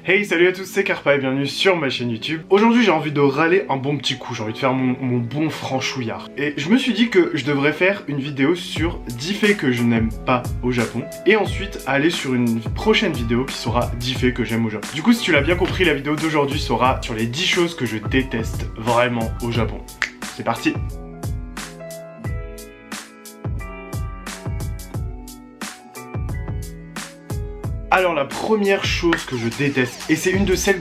Hey, salut à tous, c'est Karpa et bienvenue sur ma chaîne YouTube. Aujourd'hui j'ai envie de râler un bon petit coup, j'ai envie de faire mon bon franchouillard. Et je me suis dit que je devrais faire une vidéo sur 10 faits que je n'aime pas au Japon. Et ensuite aller sur une prochaine vidéo qui sera 10 faits que j'aime au Japon. Du coup, si tu l'as bien compris, la vidéo d'aujourd'hui sera sur les 10 choses que je déteste vraiment au Japon. C'est parti! Alors la première chose que je déteste, et c'est une de celles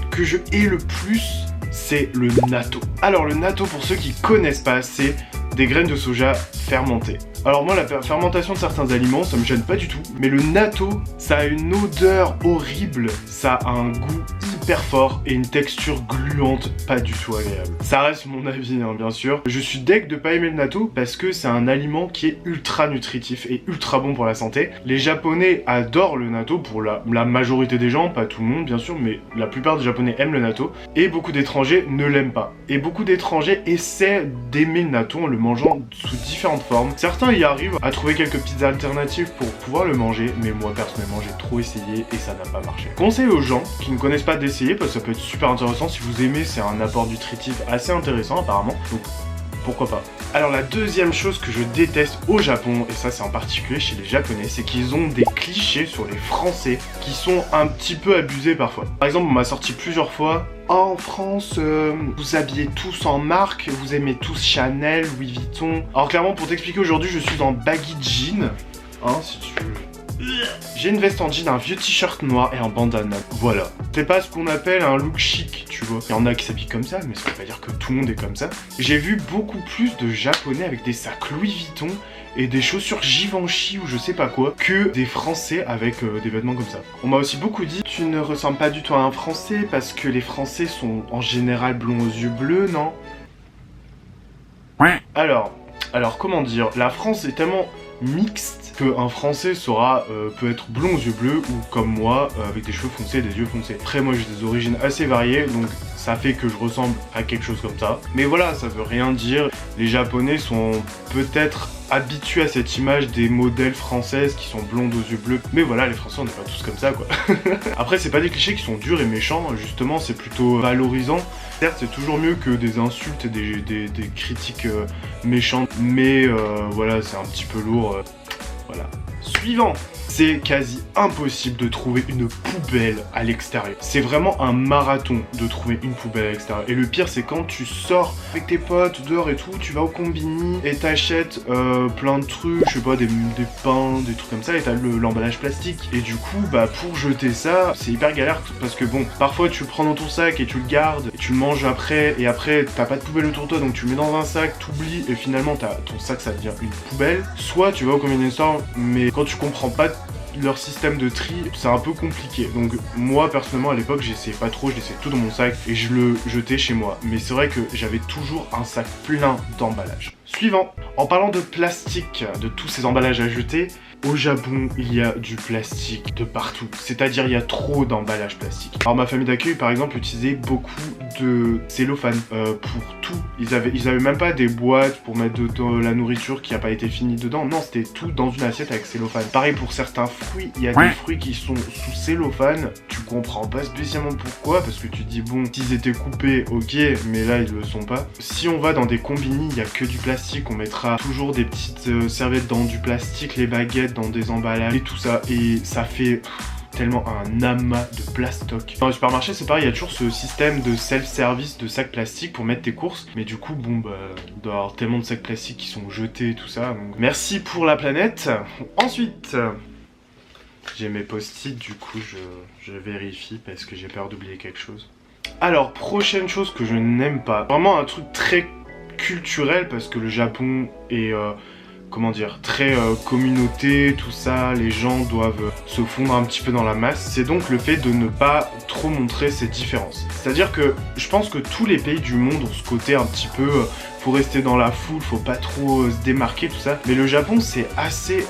que je hais le plus, c'est le natto. Alors le natto, pour ceux qui connaissent pas, c'est des graines de soja fermentées. Alors moi, la fermentation de certains aliments, ça me gêne pas du tout, mais le natto, ça a une odeur horrible, ça a un goût hyper fort et une texture gluante pas du tout agréable. Ça reste mon avis, hein, bien sûr. Je suis deg de pas aimer le natto parce que c'est un aliment qui est ultra nutritif et ultra bon pour la santé. Les Japonais adorent le natto pour la majorité des gens, pas tout le monde bien sûr, mais la plupart des Japonais aiment le natto et beaucoup d'étrangers ne l'aiment pas. Et beaucoup d'étrangers essaient d'aimer le natto en le mangeant sous différentes formes. Certains y arrivent à trouver quelques petites alternatives pour pouvoir le manger, mais moi personnellement j'ai trop essayé et ça n'a pas marché. Conseil aux gens qui ne connaissent pas d'essayer parce que ça peut être super intéressant. Si vous aimez, c'est un apport nutritif assez intéressant apparemment, donc pourquoi pas. Alors la deuxième chose que je déteste au Japon, et ça c'est en particulier chez les Japonais, c'est qu'ils ont des clichés sur les Français qui sont un petit peu abusés parfois. Par exemple, on m'a sorti plusieurs fois: oh, en France, vous habillez tous en marque, vous aimez tous Chanel, Louis Vuitton. Alors clairement, pour t'expliquer, aujourd'hui je suis en baggy jean, hein, si tu veux. J'ai une veste en jean, un vieux t-shirt noir et un bandana. Voilà. C'est pas ce qu'on appelle un look chic, tu vois. Il y en a qui s'habillent comme ça, mais ça veut pas dire que tout le monde est comme ça. J'ai vu beaucoup plus de Japonais avec des sacs Louis Vuitton et des chaussures Givenchy ou je sais pas quoi que des Français avec des vêtements comme ça. On m'a aussi beaucoup dit: tu ne ressembles pas du tout à un Français parce que les Français sont en général blonds aux yeux bleus, non? Alors comment dire, la France est tellement mixte qu'un Français peut être blond aux yeux bleus ou comme moi avec des cheveux foncés et des yeux foncés. Après moi j'ai des origines assez variées, donc ça fait que je ressemble à quelque chose comme ça. Mais voilà, ça veut rien dire. Les Japonais sont peut-être habitués à cette image des modèles françaises qui sont blondes aux yeux bleus. Mais voilà, les Français on n'est pas tous comme ça quoi. Après c'est pas des clichés qui sont durs et méchants, justement c'est plutôt valorisant. Certes c'est toujours mieux que des insultes et des critiques méchantes, mais voilà, c'est un petit peu lourd. Voilà. Suivant, c'est quasi impossible de trouver une poubelle à l'extérieur. C'est vraiment un marathon de trouver une poubelle à l'extérieur. Et le pire, c'est quand tu sors avec tes potes dehors et tout, tu vas au combini et t'achètes plein de trucs, je sais pas, des pains, des trucs comme ça, et t'as l'emballage plastique. Et du coup, bah pour jeter ça, c'est hyper galère parce que bon, parfois tu le prends dans ton sac et tu le gardes, et tu le manges après, et après t'as pas de poubelle autour de toi, donc tu le mets dans un sac, t'oublies, et finalement ton sac ça devient une poubelle. Soit tu vas au convenience store, mais quand tu comprends pas leur système de tri, c'est un peu compliqué. Donc moi personnellement à l'époque j'essayais pas trop, je laissais tout dans mon sac et je le jetais chez moi. Mais c'est vrai que j'avais toujours un sac plein d'emballages. Suivant, en parlant de plastique, de tous ces emballages à jeter, au Japon, il y a du plastique de partout. C'est-à-dire, il y a trop d'emballages plastiques. Alors, ma famille d'accueil, par exemple, utilisait beaucoup de cellophane pour tout. Ils avaient même pas des boîtes pour mettre de la nourriture qui n'a pas été finie dedans. Non, c'était tout dans une assiette avec cellophane. Pareil pour certains fruits. Il y a des fruits qui sont sous cellophane. Tu comprends pas spécialement pourquoi, parce que tu te dis, bon, s'ils étaient coupés, ok, mais là, ils le sont pas. Si on va dans des combini, il y a que du plastique. On mettra toujours des petites serviettes dans du plastique, les baguettes dans des emballages et tout ça, et ça fait tellement un amas de plastoc. Dans le supermarché c'est pareil, il y a toujours ce système de self-service de sacs plastiques pour mettre tes courses, mais du coup bon bah il doit y avoir tellement de sacs plastiques qui sont jetés et tout ça, donc merci pour la planète. Ensuite j'ai mes post-it, du coup je vérifie parce que j'ai peur d'oublier quelque chose. Alors prochaine chose que je n'aime pas, vraiment un truc très culturel parce que le Japon est comment dire, très communauté, tout ça, les gens doivent se fondre un petit peu dans la masse. C'est donc le fait de ne pas trop montrer ces différences. C'est-à-dire que je pense que tous les pays du monde ont ce côté un petit peu, faut rester dans la foule, faut pas trop se démarquer, tout ça. Mais le Japon, c'est assez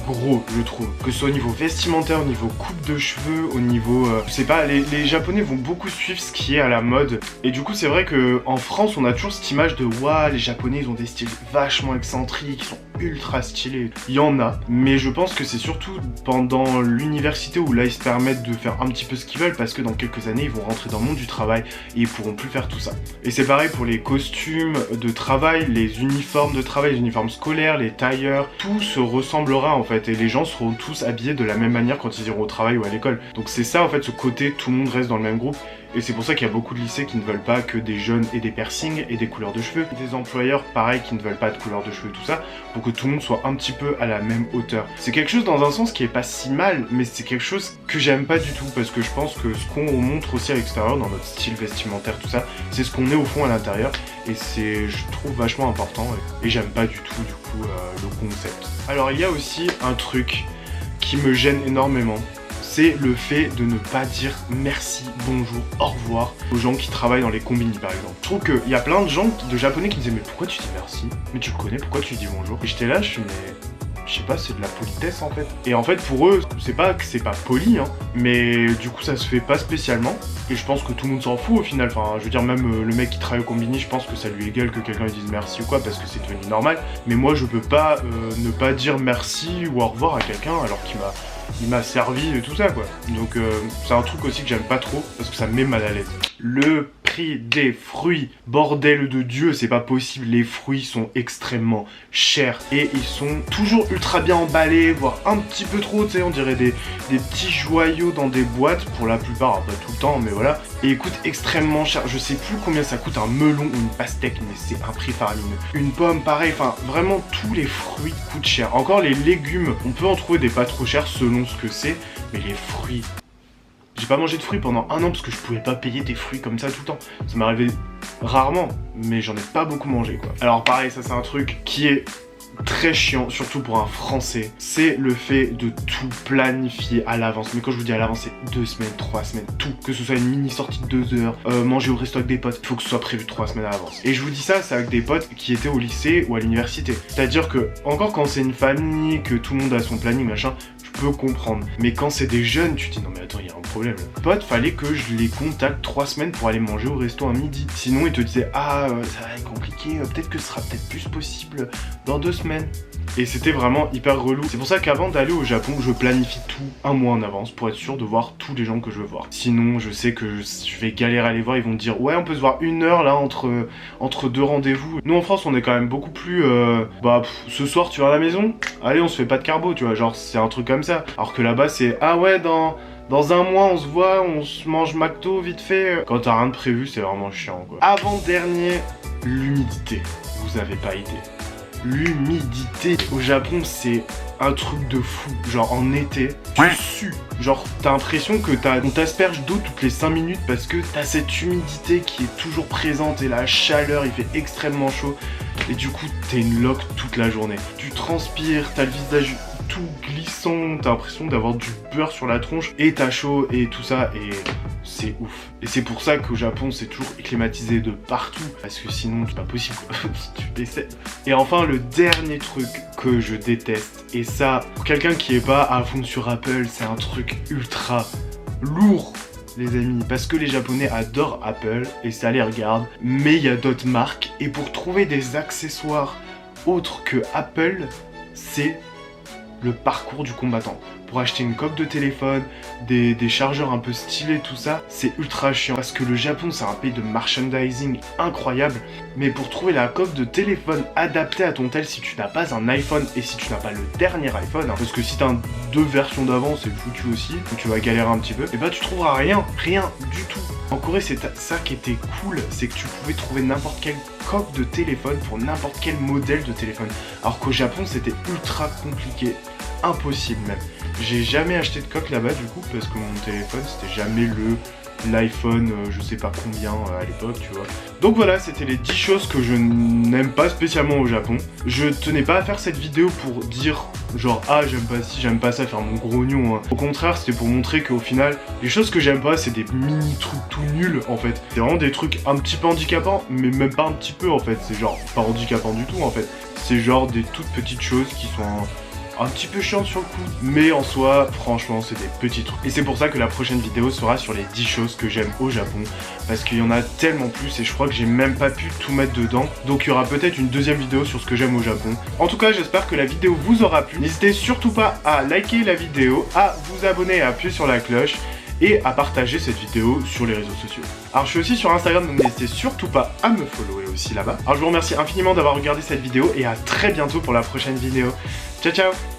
gros, je trouve. Que ce soit au niveau vestimentaire, au niveau coupe de cheveux, au niveau... je sais pas, les Japonais vont beaucoup suivre ce qui est à la mode. Et du coup, c'est vrai qu'en France, on a toujours cette image de « Waouh, les Japonais, ils ont des styles vachement excentriques, ils sont ultra stylés. Il y en a, mais je pense que c'est surtout pendant l'université où là ils se permettent de faire un petit peu ce qu'ils veulent parce que dans quelques années ils vont rentrer dans le monde du travail et ils pourront plus faire tout ça. Et c'est pareil pour les costumes de travail, les uniformes de travail, les uniformes scolaires, les tailleurs, tout se ressemblera en fait et les gens seront tous habillés de la même manière quand ils iront au travail ou à l'école. Donc c'est ça en fait, ce côté tout le monde reste dans le même groupe. Et c'est pour ça qu'il y a beaucoup de lycées qui ne veulent pas que des jeunes aient des piercings et des couleurs de cheveux. Des employeurs, pareil, qui ne veulent pas de couleurs de cheveux, tout ça, pour que tout le monde soit un petit peu à la même hauteur. C'est quelque chose dans un sens qui est pas si mal, mais c'est quelque chose que j'aime pas du tout, parce que je pense que ce qu'on montre aussi à l'extérieur, dans notre style vestimentaire, tout ça, c'est ce qu'on est au fond à l'intérieur, et c'est, je trouve, vachement important, et j'aime pas du tout, du coup, le concept. Alors, il y a aussi un truc qui me gêne énormément, c'est le fait de ne pas dire merci, bonjour, au revoir aux gens qui travaillent dans les combini par exemple. Je trouve qu'il y a plein de gens, de japonais qui me disaient mais pourquoi tu dis merci? Mais tu le connais, pourquoi tu dis bonjour? Et j'étais là, je suis mais... Je sais pas, c'est de la politesse en fait. Et en fait pour eux, c'est pas que c'est pas poli, hein, mais du coup ça se fait pas spécialement. Et je pense que tout le monde s'en fout au final. Enfin, je veux dire, même le mec qui travaille au combini, je pense que ça lui égale que quelqu'un lui dise merci ou quoi, parce que c'est devenu normal. Mais moi je peux pas ne pas dire merci ou au revoir à quelqu'un alors qu'il m'a servi et tout ça quoi. Donc c'est un truc aussi que j'aime pas trop parce que ça me met mal à l'aise. Le prix des fruits, bordel de Dieu, c'est pas possible, les fruits sont extrêmement chers et ils sont toujours ultra bien emballés, voire un petit peu trop, tu sais, on dirait des petits joyaux dans des boîtes pour la plupart, pas tout le temps, mais voilà. Et ils coûtent extrêmement cher, je sais plus combien ça coûte un melon ou une pastèque, mais c'est un prix faramineux. Une pomme, pareil, enfin vraiment tous les fruits coûtent cher. Encore les légumes, on peut en trouver des pas trop chers selon ce que c'est, mais les fruits... J'ai pas mangé de fruits pendant un an parce que je pouvais pas payer des fruits comme ça tout le temps. Ça m'arrivait rarement, mais j'en ai pas beaucoup mangé quoi. Alors pareil, ça c'est un truc qui est très chiant, surtout pour un français, c'est le fait de tout planifier à l'avance. Mais quand je vous dis à l'avance, c'est 2 semaines, 3 semaines, tout. Que ce soit une mini sortie de 2 heures, manger au resto avec des potes, il faut que ce soit prévu 3 semaines à l'avance. Et je vous dis ça, c'est avec des potes qui étaient au lycée ou à l'université. C'est-à-dire que, encore quand c'est une famille, que tout le monde a son planning, machin, je peux comprendre. Mais quand c'est des jeunes, tu te dis non mais attends, il y a un problème là. Potes, fallait que je les contacte 3 semaines pour aller manger au resto à midi. Sinon, ils te disaient ah, ça va être compliqué, peut-être que ce sera peut-être plus possible dans 2 semaines. Et c'était vraiment hyper relou. C'est pour ça qu'avant d'aller au Japon, je planifie tout un mois en avance pour être sûr de voir tous les gens que je veux voir. Sinon, je sais que je vais galérer à les voir. Ils vont me dire ouais, on peut se voir 1 heure là entre 2 rendez-vous. Nous en France, on est quand même beaucoup plus ce soir tu vas à la maison. Allez, on se fait pas de carbo, tu vois. Genre c'est un truc comme ça. Alors que là-bas, c'est ah ouais dans un mois, on se voit, on se mange McDo vite fait. Quand t'as rien de prévu, c'est vraiment chiant, quoi. Avant-dernier, l'humidité. Vous avez pas idée. L'humidité au Japon, c'est un truc de fou. Genre en été, tu sues. Genre t'as l'impression que on t'asperge d'eau toutes les 5 minutes parce que t'as cette humidité qui est toujours présente et la chaleur, il fait extrêmement chaud. Et du coup, t'es une loque toute la journée. Tu transpires, t'as le visage tout glissant, t'as l'impression d'avoir du beurre sur la tronche et t'as chaud et tout ça et c'est ouf. Et c'est pour ça qu'au Japon c'est toujours climatisé de partout parce que sinon c'est pas possible tu décèdes. Et enfin le dernier truc que je déteste, et ça pour quelqu'un qui est pas à fond sur Apple, c'est un truc ultra lourd les amis, parce que les Japonais adorent Apple et ça les regarde, mais il y a d'autres marques et pour trouver des accessoires autres que Apple, c'est le parcours du combattant. Pour acheter une coque de téléphone, des chargeurs un peu stylés, tout ça, c'est ultra chiant. Parce que le Japon, c'est un pays de merchandising incroyable. Mais pour trouver la coque de téléphone adaptée à ton tel, si tu n'as pas un iPhone et si tu n'as pas le dernier iPhone, hein, parce que si tu as 2 versions d'avant, c'est foutu aussi, donc tu vas galérer un petit peu, et bah tu trouveras rien du tout. En Corée, c'est ça qui était cool, c'est que tu pouvais trouver n'importe quelle coque de téléphone pour n'importe quel modèle de téléphone. Alors qu'au Japon, c'était ultra compliqué. Impossible même. J'ai jamais acheté de coque là-bas du coup parce que mon téléphone c'était jamais l'iPhone je sais pas combien à l'époque, tu vois. Donc voilà, c'était les 10 choses que je n'aime pas spécialement au Japon. Je tenais pas à faire cette vidéo pour dire genre ah j'aime pas ci, j'aime pas ça, faire mon grognon hein. Au contraire, c'était pour montrer qu'au final les choses que j'aime pas c'est des mini trucs tout nuls en fait. C'est vraiment des trucs un petit peu handicapants, mais même pas un petit peu en fait. C'est genre pas handicapant du tout en fait. C'est genre des toutes petites choses qui sont un petit peu chiantes sur le coup, mais en soi, franchement, c'est des petits trucs. Et c'est pour ça que la prochaine vidéo sera sur les 10 choses que j'aime au Japon, parce qu'il y en a tellement plus et je crois que j'ai même pas pu tout mettre dedans. Donc il y aura peut-être une deuxième vidéo sur ce que j'aime au Japon. En tout cas, j'espère que la vidéo vous aura plu. N'hésitez surtout pas à liker la vidéo, à vous abonner et à appuyer sur la cloche, et à partager cette vidéo sur les réseaux sociaux. Alors je suis aussi sur Instagram, donc n'hésitez surtout pas à me follower aussi là-bas. Alors je vous remercie infiniment d'avoir regardé cette vidéo et à très bientôt pour la prochaine vidéo. Ciao ciao.